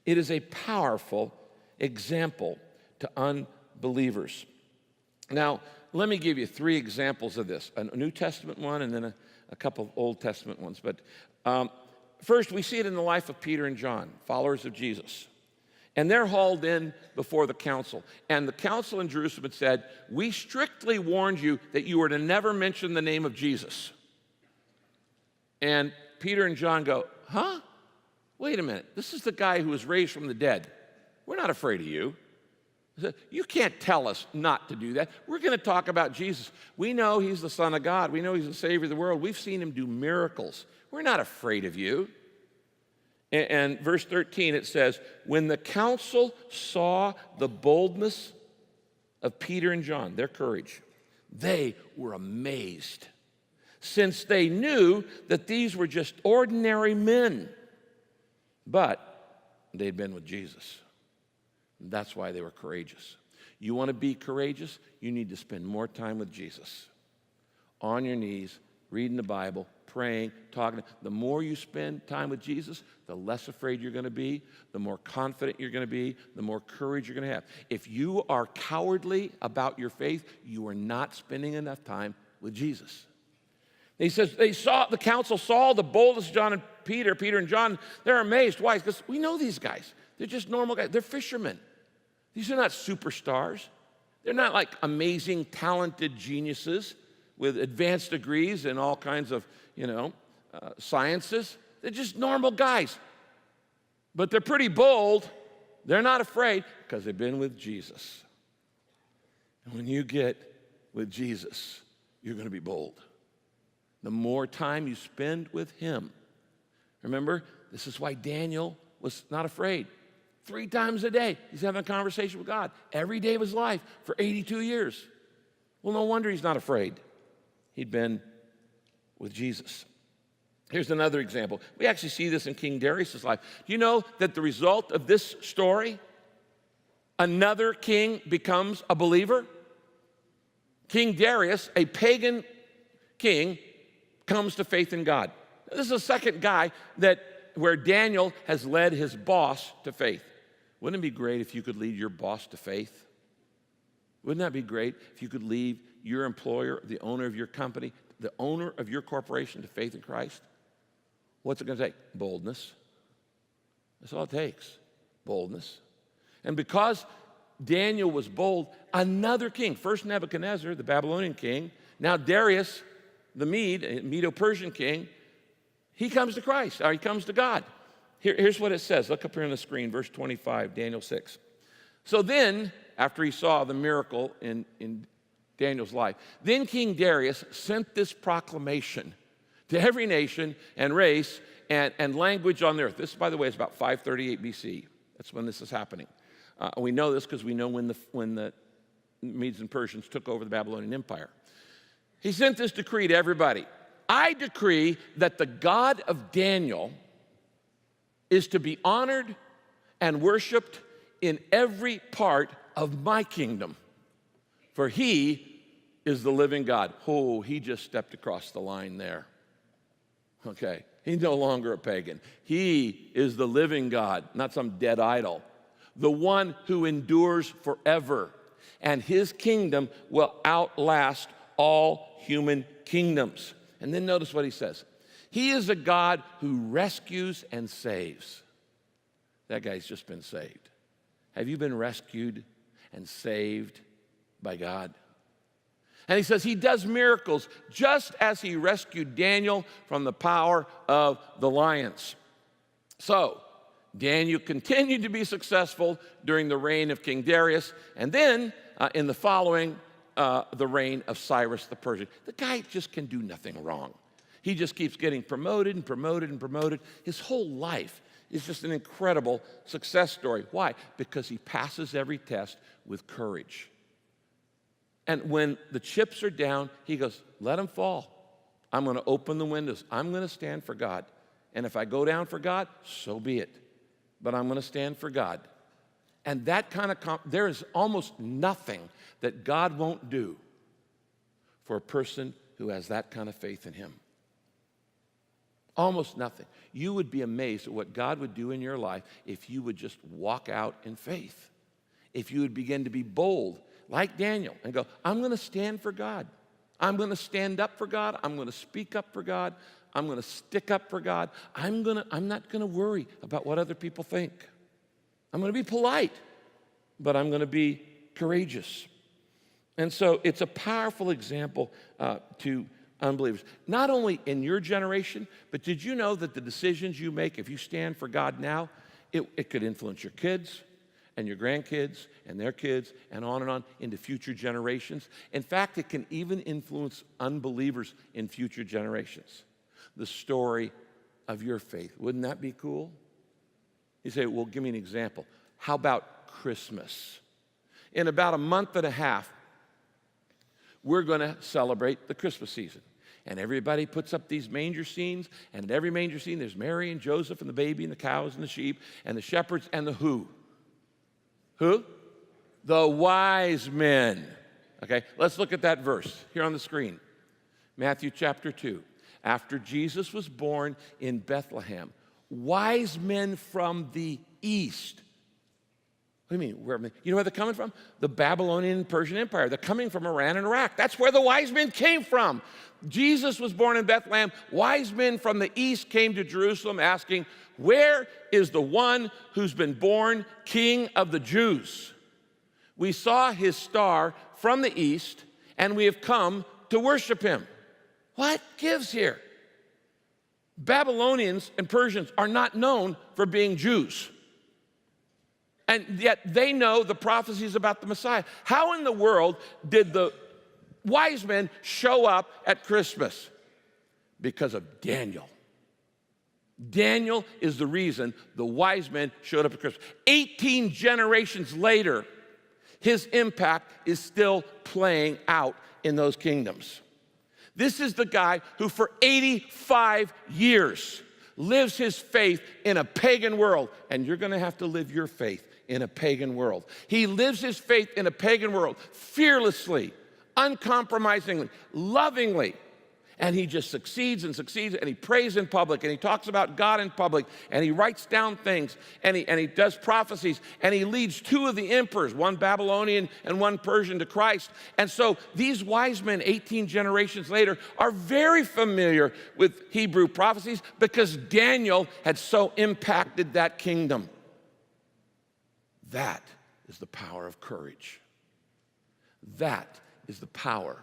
It is a powerful example to unbelievers. Now, let me give you 3 examples of this, a New Testament one and then a couple of Old Testament ones. But first, we see it in the life of Peter and John, followers of Jesus. And they're hauled in before the council. And the council in Jerusalem had said, we strictly warned you that you were to never mention the name of Jesus. And Peter and John go, huh? Wait a minute. This is the guy who was raised from the dead. We're not afraid of you. You can't tell us not to do that. We're going to talk about Jesus. We know he's the Son of God. We know he's the Savior of the world. We've seen him do miracles. We're not afraid of you. And verse 13, it says, when the council saw the boldness of Peter and John, their courage, they were amazed, since they knew that these were just ordinary men. But they'd been with Jesus. That's why they were courageous. You want to be courageous? You need to spend more time with Jesus. On your knees, reading the Bible, praying, talking. The more you spend time with Jesus, the less afraid you're going to be, the more confident you're going to be, the more courage you're going to have. If you are cowardly about your faith, you are not spending enough time with Jesus. He says the council saw the boldness of John and Peter and John. They're amazed. Why? Because we know these guys. They're just normal guys. They're fishermen. These are not superstars. They're not like amazing, talented geniuses with advanced degrees in all kinds of, sciences. They're just normal guys. But they're pretty bold. They're not afraid because they've been with Jesus. And when you get with Jesus, you're going to be bold. The more time you spend with him. Remember, this is why Daniel was not afraid. 3 times a day, he's having a conversation with God. Every day of his life for 82 years. Well, no wonder he's not afraid. He'd been with Jesus. Here's another example. We actually see this in King Darius' life. Do you know that the result of this story, another king becomes a believer? King Darius, a pagan king, comes to faith in God. This is the second guy where Daniel has led his boss to faith. Wouldn't it be great if you could lead your boss to faith? Wouldn't that be great if you could lead your employer, the owner of your company, the owner of your corporation to faith in Christ? What's it going to take? Boldness. That's all it takes. Boldness. And because Daniel was bold, another king, first Nebuchadnezzar, the Babylonian king, now Darius, the Medo-Persian king, he comes to Christ, or he comes to God. Here's what it says. Look up here on the screen, verse 25, Daniel 6. So then, after he saw the miracle in Daniel's life, then King Darius sent this proclamation to every nation and race and language on the earth. This, by the way, is about 538 BC. That's when this is happening. We know this because we know when the Medes and Persians took over the Babylonian Empire. He sent this decree to everybody. I decree that the God of Daniel is to be honored and worshiped in every part of my kingdom, for he is the living God. Oh, he just stepped across the line there. Okay, he's no longer a pagan. He is the living God, not some dead idol, the one who endures forever, and his kingdom will outlast all human kingdoms. And then notice what he says. He is a God who rescues and saves. That guy's just been saved. Have you been rescued and saved by God? And he says he does miracles just as he rescued Daniel from the power of the lions. So, Daniel continued to be successful during the reign of King Darius. And then in the following the reign of Cyrus the Persian. The guy just can do nothing wrong. He just keeps getting promoted and promoted and promoted. His whole life is just an incredible success story. Why? Because he passes every test with courage. And when the chips are down, he goes, let them fall. I'm going to open the windows. I'm going to stand for God. And if I go down for God, so be it. But I'm going to stand for God. And that kind of, there is almost nothing that God won't do for a person who has that kind of faith in him. Almost nothing. You would be amazed at what God would do in your life if you would just walk out in faith. If you would begin to be bold, like Daniel, and go, I'm going to stand for God. I'm going to stand up for God. I'm going to speak up for God. I'm going to stick up for God. I'm not going to worry about what other people think. I'm going to be polite, but I'm going to be courageous. And so it's a powerful example to unbelievers. Not only in your generation, but did you know that the decisions you make, if you stand for God now, it could influence your kids and your grandkids and their kids and on into future generations. In fact, it can even influence unbelievers in future generations. The story of your faith. Wouldn't that be cool? You say, well, give me an example. How about Christmas? In about a month and a half, we're going to celebrate the Christmas season. And everybody puts up these manger scenes, and at every manger scene, there's Mary and Joseph and the baby and the cows and the sheep and the shepherds and the who? Who? The wise men. Okay, let's look at that verse here on the screen. Matthew chapter 2. After Jesus was born in Bethlehem, wise men from the east. What do you mean? You know where they're coming from? The Babylonian and Persian Empire. They're coming from Iran and Iraq. That's where the wise men came from. Jesus was born in Bethlehem. Wise men from the east came to Jerusalem asking, where is the one who's been born King of the Jews? We saw his star from the east, and we have come to worship him. What gives here? Babylonians and Persians are not known for being Jews. And yet they know the prophecies about the Messiah. How in the world did the wise men show up at Christmas? Because of Daniel. Daniel is the reason the wise men showed up at Christmas. 18 generations later, his impact is still playing out in those kingdoms. This is the guy who for 85 years lives his faith in a pagan world, and you're going to have to live your faith in a pagan world. He lives his faith in a pagan world fearlessly, uncompromisingly, lovingly, and he just succeeds and succeeds, and he prays in public, and he talks about God in public, and he writes down things, and he does prophecies, and he leads two of the emperors, one Babylonian and one Persian, to Christ. And so these wise men, 18 generations later, are very familiar with Hebrew prophecies because Daniel had so impacted that kingdom. That is the power of courage. That is the power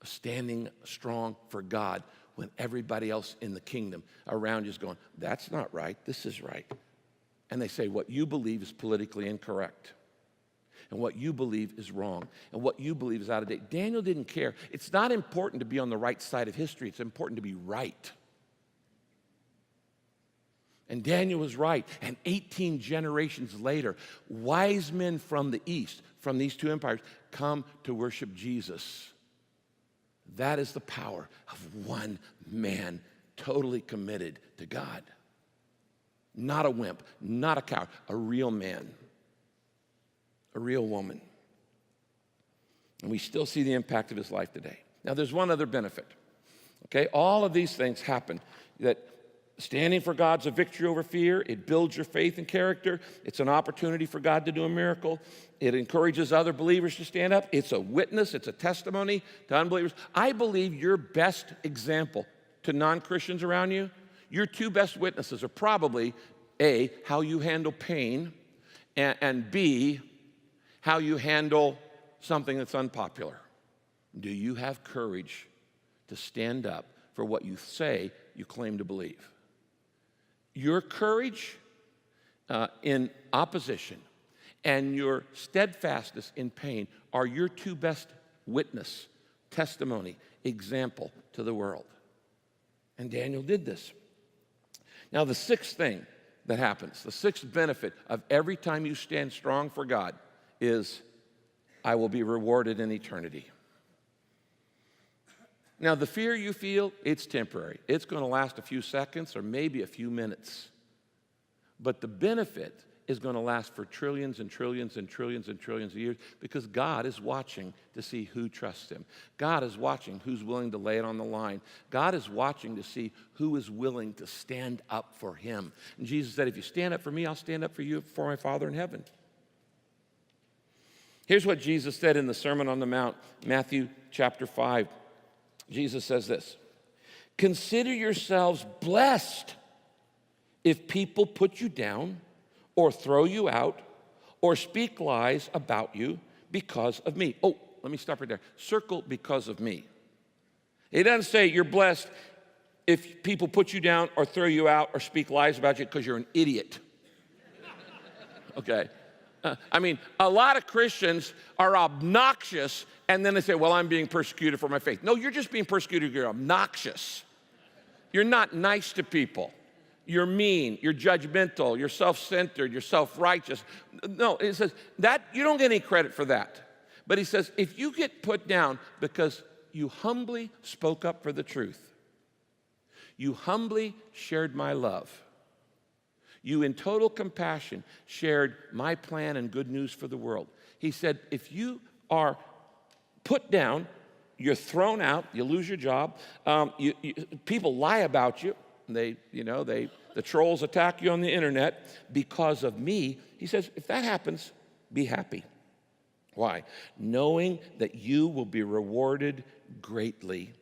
of standing strong for God when everybody else in the kingdom around you is going, that's not right, this is right. And they say what you believe is politically incorrect. And what you believe is wrong. And what you believe is out of date. Daniel didn't care. It's not important to be on the right side of history. It's important to be right. And Daniel was right. And 18 generations later, wise men from the east, from these two empires, come to worship Jesus. That is the power of one man totally committed to God. Not a wimp, not a coward, a real man, a real woman. And we still see the impact of his life today. Now, there's one other benefit. Okay, all of these things happen that standing for God's a victory over fear. It builds your faith and character. It's an opportunity for God to do a miracle. It encourages other believers to stand up. It's a witness. It's a testimony to unbelievers. I believe your best example to non-Christians around you, your two best witnesses are probably A, how you handle pain, and B, how you handle something that's unpopular. Do you have courage to stand up for what you say you claim to believe? Your courage in opposition and your steadfastness in pain are your two best witness, testimony, example to the world. And Daniel did this. Now, the sixth thing that happens, the sixth benefit of every time you stand strong for God is, I will be rewarded in eternity. Now, the fear you feel, it's temporary. It's going to last a few seconds or maybe a few minutes. But the benefit is going to last for trillions and trillions and trillions and trillions of years, because God is watching to see who trusts him. God is watching who's willing to lay it on the line. God is watching to see who is willing to stand up for him. And Jesus said, if you stand up for me, I'll stand up for you, for my Father in heaven. Here's what Jesus said in the Sermon on the Mount, Matthew chapter 5. Jesus says this, consider yourselves blessed if people put you down or throw you out or speak lies about you because of me. Oh, let me stop right there. Circle because of me. It doesn't say you're blessed if people put you down or throw you out or speak lies about you because you're an idiot. Okay. I mean, a lot of Christians are obnoxious, and then they say, well, I'm being persecuted for my faith. No, you're just being persecuted. You're obnoxious. You're not nice to people. You're mean. You're judgmental. You're self-centered. You're self-righteous. No, it says that you don't get any credit for that. But he says, if you get put down because you humbly spoke up for the truth, you humbly shared my love, you, in total compassion, shared my plan and good news for the world. He said, if you are put down, you're thrown out, you lose your job, people lie about you, the trolls attack you on the internet because of me. He says, if that happens, be happy. Why? Knowing that you will be rewarded greatly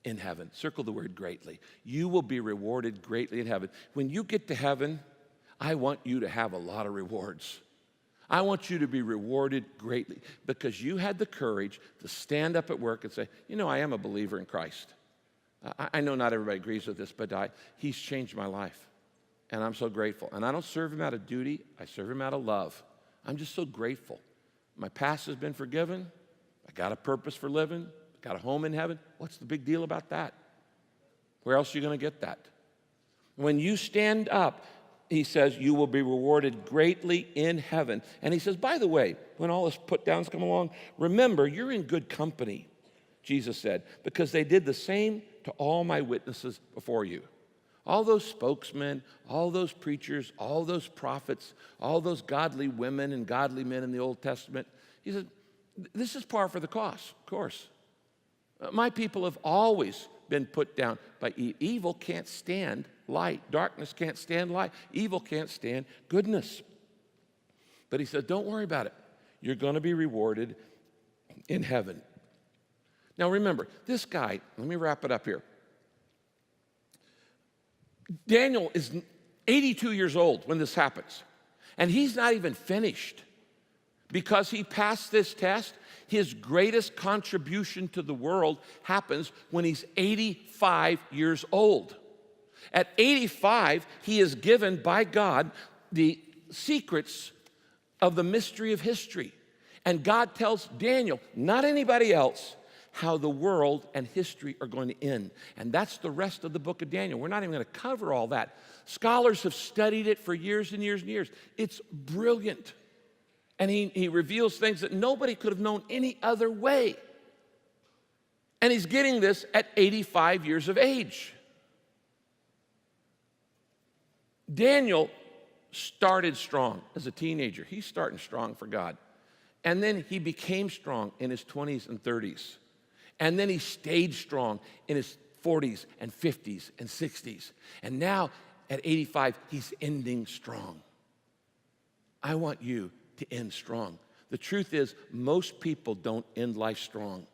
in heaven. Circle the word greatly. You will be rewarded greatly in heaven. When you get to heaven, I want you to have a lot of rewards. I want you to be rewarded greatly because you had the courage to stand up at work and say, I am a believer in Christ. I know not everybody agrees with this, but he's changed my life. And I'm so grateful. And I don't serve him out of duty. I serve him out of love. I'm just so grateful. My past has been forgiven. I got a purpose for living. Got a home in heaven. What's the big deal about that? Where else are you going to get that? When you stand up, he says, you will be rewarded greatly in heaven. And he says, by the way, when all this put downs come along, remember, you're in good company, Jesus said, because they did the same to all my witnesses before you. All those spokesmen, all those preachers, all those prophets, all those godly women and godly men in the Old Testament. He said, this is par for the course, of course. My people have always been put down by evil. Can't stand light. Darkness can't stand light. Evil can't stand goodness. But he said, don't worry about it. You're going to be rewarded in heaven. Now remember, this guy, let me wrap it up here. Daniel is 82 years old when this happens. And he's not even finished. Because he passed this test, his greatest contribution to the world happens when he's 85 years old. At 85, he is given by God the secrets of the mystery of history. And God tells Daniel, not anybody else, how the world and history are going to end. And that's the rest of the book of Daniel. We're not even going to cover all that. Scholars have studied it for years and years and years. It's brilliant. And he reveals things that nobody could have known any other way. And he's getting this at 85 years of age. Daniel started strong as a teenager. He's starting strong for God. And then he became strong in his 20s and 30s. And then he stayed strong in his 40s and 50s and 60s. And now at 85, he's ending strong. I want you to end strong. The truth is, most people don't end life strong.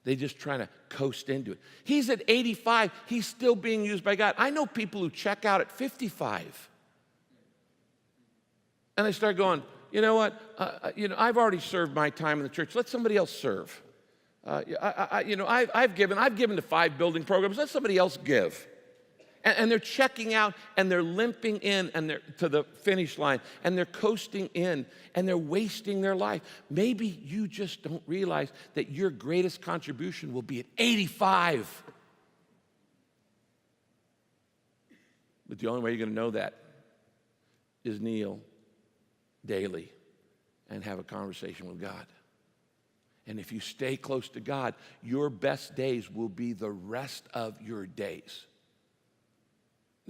They just trying to coast into it. He's at 85. He's still being used by God. I know people who check out at 55. And they start going, you know what? I've already served my time in the church. Let somebody else serve. I've given to 5 building programs. Let somebody else give. And they're checking out, and they're limping in and they're to the finish line, and they're coasting in, and they're wasting their life. Maybe you just don't realize that your greatest contribution will be at 85. But the only way you're going to know that is kneel daily and have a conversation with God. And if you stay close to God, your best days will be the rest of your days.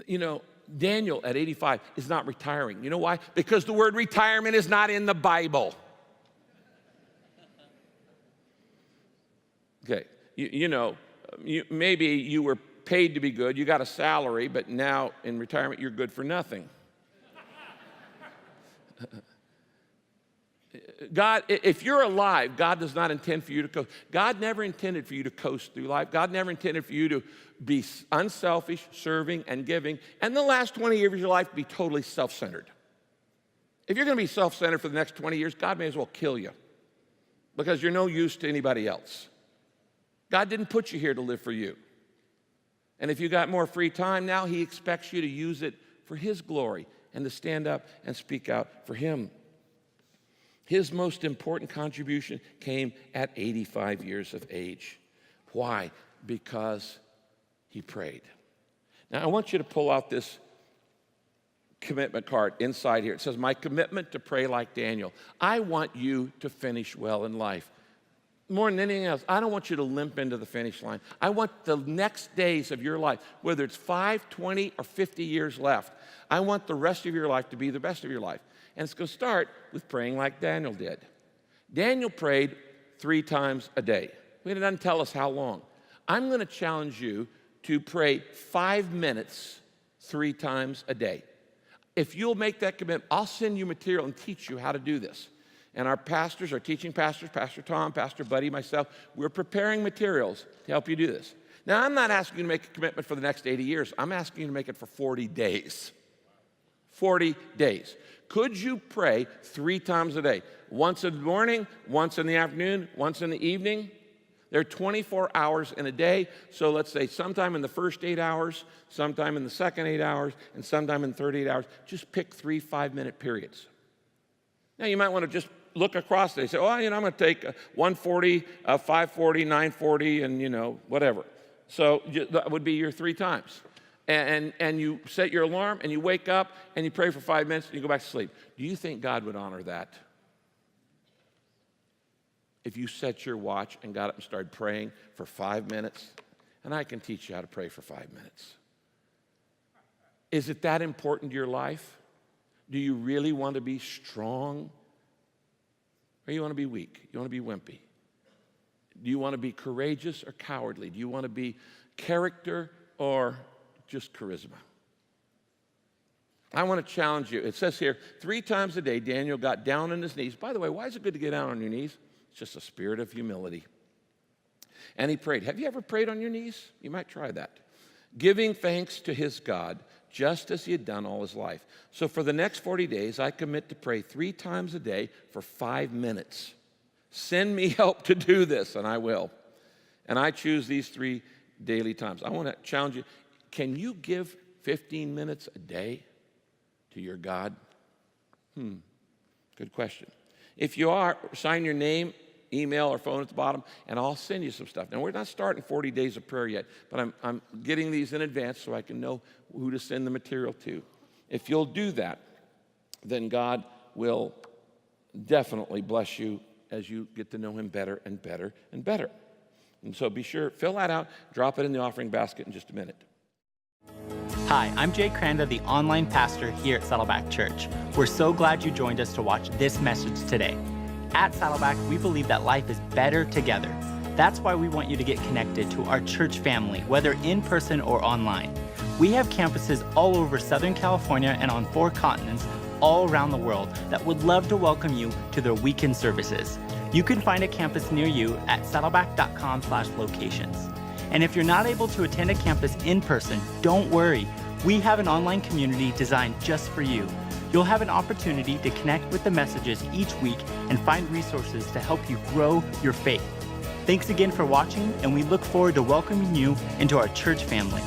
You know, Daniel at 85 is not retiring. You know why? Because the word retirement is not in the Bible. Okay, maybe you were paid to be good, you got a salary, but now in retirement you're good for nothing. God, if you're alive, God does not intend for you to coast. God never intended for you to coast through life. God never intended for you to be unselfish, serving, and giving, and the last 20 years of your life be totally self-centered. If you're going to be self-centered for the next 20 years, God may as well kill you because you're no use to anybody else. God didn't put you here to live for you. And if you got more free time now, He expects you to use it for His glory and to stand up and speak out for Him. His most important contribution came at 85 years of age. Why? Because he prayed. Now, I want you to pull out this commitment card inside here. It says, my commitment to pray like Daniel. I want you to finish well in life. More than anything else, I don't want you to limp into the finish line. I want the next days of your life, whether it's 5, 20, or 50 years left, I want the rest of your life to be the best of your life. And it's going to start with praying like Daniel did. Daniel prayed 3 times a day. It doesn't tell us how long. I'm going to challenge you to pray 5 minutes 3 times a day. If you'll make that commitment, I'll send you material and teach you how to do this. And our pastors, our teaching pastors, Pastor Tom, Pastor Buddy, myself, we're preparing materials to help you do this. Now, I'm not asking you to make a commitment for the next 80 years. I'm asking you to make it for 40 days. 40 days. Could you pray 3 times a day? Once in the morning, once in the afternoon, once in the evening? There are 24 hours in a day, so let's say sometime in the first 8 hours, sometime in the second 8 hours, and sometime in 38 hours. Just pick 3 5-minute periods. Now, you might want to just look across it. Say, oh, I'm going to take 1:40, 5:40, 9:40, and, whatever. So that would be your 3 times. And you set your alarm, and you wake up, and you pray for 5 minutes, and you go back to sleep. Do you think God would honor that? If you set your watch and got up and started praying for 5 minutes, and I can teach you how to pray for 5 minutes. Is it that important to your life? Do you really want to be strong? Or you want to be weak? You want to be wimpy? Do you want to be courageous or cowardly? Do you want to be character or just charisma? I want to challenge you. It says here, 3 times a day, Daniel got down on his knees. By the way, why is it good to get down on your knees? It's just a spirit of humility. And he prayed. Have you ever prayed on your knees? You might try that. Giving thanks to his God, just as he had done all his life. So for the next 40 days, I commit to pray 3 times a day for 5 minutes. Send me help to do this, and I will. And I choose these 3 daily times. I want to challenge you. Can you give 15 minutes a day to your God? Good question. If you are, sign your name, email, or phone at the bottom, and I'll send you some stuff. Now, we're not starting 40 days of prayer yet, but I'm getting these in advance so I can know who to send the material to. If you'll do that, then God will definitely bless you as you get to know him better and better and better. And so be sure, fill that out, drop it in the offering basket in just a minute. Hi, I'm Jay Cranda, the online pastor here at Saddleback Church. We're so glad you joined us to watch this message today. At Saddleback, we believe that life is better together. That's why we want you to get connected to our church family, whether in person or online. We have campuses all over Southern California and on 4 continents, all around the world, that would love to welcome you to their weekend services. You can find a campus near you at saddleback.com/locations. And if you're not able to attend a campus in person, don't worry. We have an online community designed just for you. You'll have an opportunity to connect with the messages each week and find resources to help you grow your faith. Thanks again for watching, and we look forward to welcoming you into our church family.